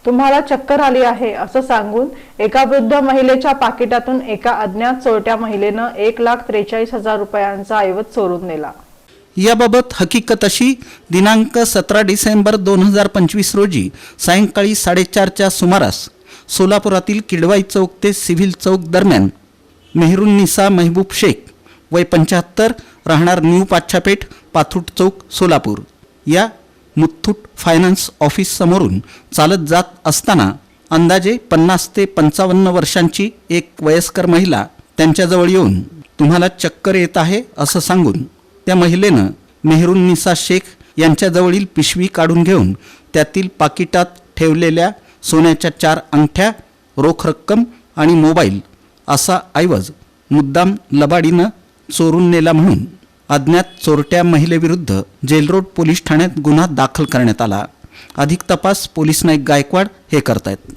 तुम्हाला चक्कर आली आहे असं सांगून एका वृद्ध महिलेच्या पाकिटातून एका अज्ञात चोरट्या महिलेनं 1,43,000 रुपयांचा ऐवज चोरून नेला। याबाबत हकीकत अशी, दिनांक 17 डिसेंबर 2025 रोजी सायंकाळी 4:30च्या सुमारास सोलापुरातील किडवाई चौक ते सिव्हिल चौक दरम्यान मेहरुन्निसा महबूब शेख वय 75 राहणार न्यू पाच्छापेठ पाथूट चौक सोलापूर या मुथ्थूट फायनान्स ऑफिस समोरून चालत जात असताना अंदाजे 50 ते 55 वर्षांची एक वयस्कर महिला त्यांच्याजवळ येऊन तुम्हाला चक्कर येत आहे असं सांगून त्या महिलेनं मेहरुन्निसा शेख यांच्याजवळील पिशवी काढून घेऊन त्यातील पाकिटात ठेवलेल्या सोन्याच्या 4 अंगठ्या, रोख रक्कम आणि मोबाईल असा ऐवज मुद्दाम लबाडीनं चोरून नेला म्हणून अज्ञात चोरट्या महिलेविरुद्ध जेलरोड पोलीस ठाण्यात गुन्हा दाखल करण्यात आला। अधिक तपास पोलीस नाईक गायकवाड हे करतायत।